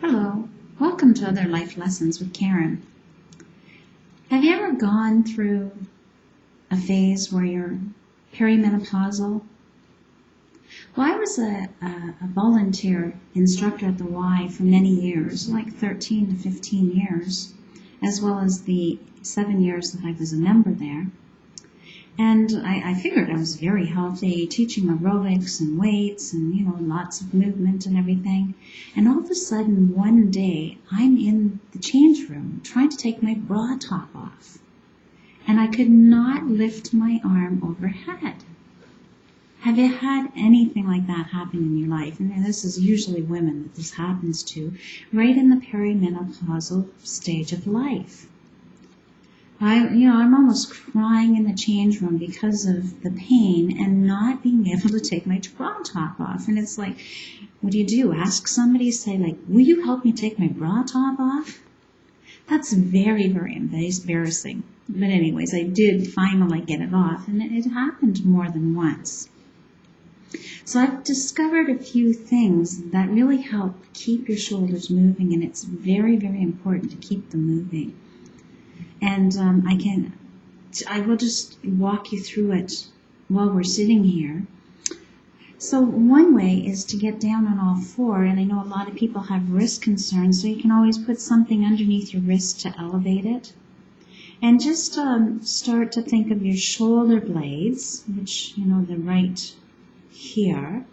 Hello, welcome to Other Life Lessons with Karen. Have you ever gone through a phase where you're perimenopausal? Well, I was a volunteer instructor at the Y for many years, like 13 to 15 years, as well as the 7 years that I was a member there. And I figured I was very healthy, teaching aerobics and weights and, lots of movement and everything. And all of a sudden, one day, I'm in the change room trying to take my bra top off. And I could not lift my arm overhead. Have you had anything like that happen in your life? And this is usually women that this happens to, right in the perimenopausal stage of life. I'm almost crying in the change room because of the pain and not being able to take my bra top off. And it's like, what do? Ask somebody, say like, will you help me take my bra top off? That's very, very embarrassing. But anyways, I did finally get it off, and it happened more than once. So I've discovered a few things that really help keep your shoulders moving, and it's very, very important to keep them moving. And I will just walk you through it while we're sitting here. So one way is to get down on all four, and I know a lot of people have wrist concerns, so you can always put something underneath your wrist to elevate it. And just start to think of your shoulder blades, which, they're right here.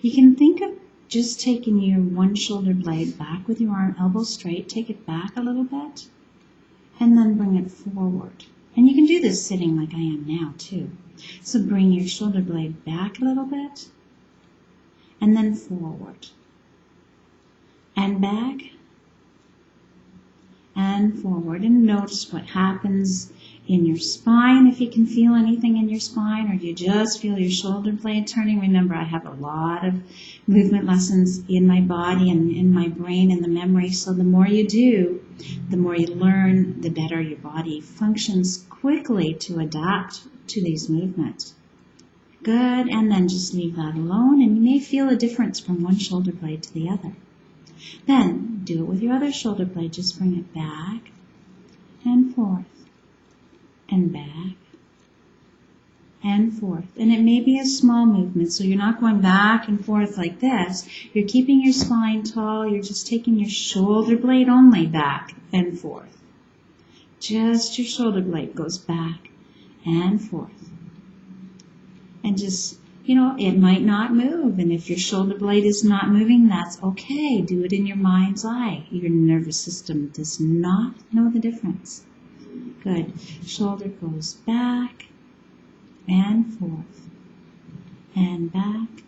You can think of just taking your one shoulder blade back with your arm, elbow straight, take it back a little bit, and then bring it forward. And you can do this sitting like I am now too. So bring your shoulder blade back a little bit, and then forward. And back, and forward. And notice what happens in your spine, if you can feel anything in your spine, or do you just feel your shoulder blade turning? Remember, I have a lot of movement lessons in my body and in my brain and the memory, so the more you do, the more you learn, the better your body functions quickly to adapt to these movements. Good, and then just leave that alone, and you may feel a difference from one shoulder blade to the other. Then, do it with your other shoulder blade. Just bring it back and forth and back and forth. And it may be a small movement, so you're not going back and forth like this. You're keeping your spine tall. You're just taking your shoulder blade only back and forth. Just your shoulder blade goes back and forth. And just, it might not move. And if your shoulder blade is not moving, that's okay. Do it in your mind's eye. Your nervous system does not know the difference. Good. Shoulder goes back and forth and back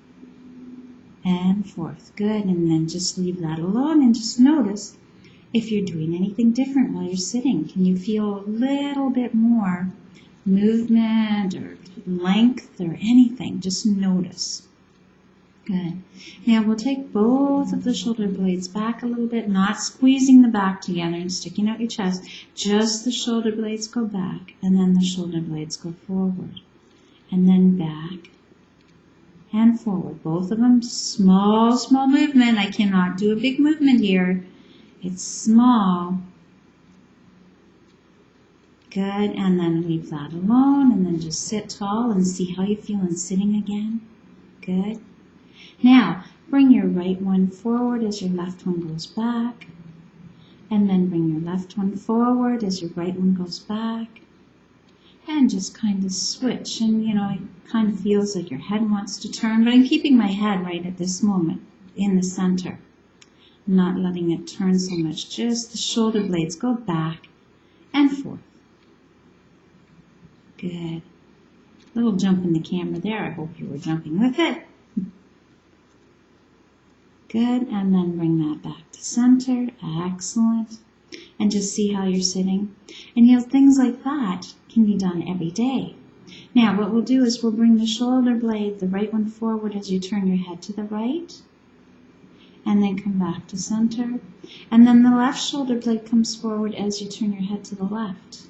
and forth. Good. And then just leave that alone and just notice if you're doing anything different while you're sitting. Can you feel a little bit more movement or length or anything? Just notice. Good. Now we'll take both of the shoulder blades back a little bit, not squeezing the back together and sticking out your chest. Just the shoulder blades go back, and then the shoulder blades go forward. And then back and forward. Both of them small, small movement. I cannot do a big movement here. It's small. Good, and then leave that alone, and then just sit tall and see how you feel in sitting again. Good. Now, bring your right one forward as your left one goes back, and then bring your left one forward as your right one goes back, and just kind of switch. And, it kind of feels like your head wants to turn, but I'm keeping my head right at this moment in the center, not letting it turn so much. Just the shoulder blades go back and forth. Good. Little jump in the camera there. I hope you were jumping with it. Good, and then bring that back to center. Excellent. And just see how you're sitting. And things like that can be done every day. Now, what we'll do is we'll bring the shoulder blade, the right one forward as you turn your head to the right. And then come back to center. And then the left shoulder blade comes forward as you turn your head to the left.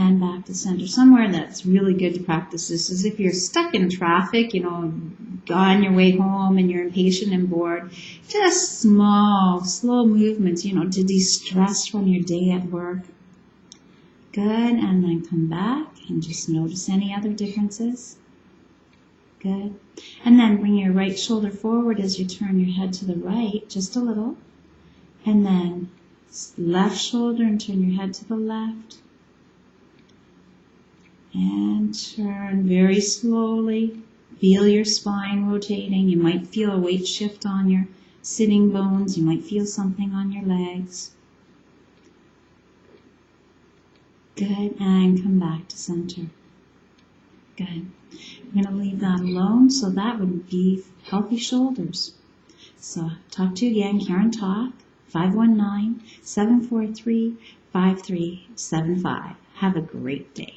and back to center. Somewhere that's really good to practice this is if you're stuck in traffic, on your way home and you're impatient and bored, just small, slow movements, to de-stress from your day at work. Good, and then come back and just notice any other differences. Good. And then bring your right shoulder forward as you turn your head to the right, just a little. And then left shoulder and turn your head to the left. And turn very slowly. Feel your spine rotating. You might feel a weight shift on your sitting bones. You might feel something on your legs. Good, and come back to center. Good. I'm going to leave that alone, so that would be healthy shoulders. So talk to you again, Karen Talk, 519-743-5375. Have a great day.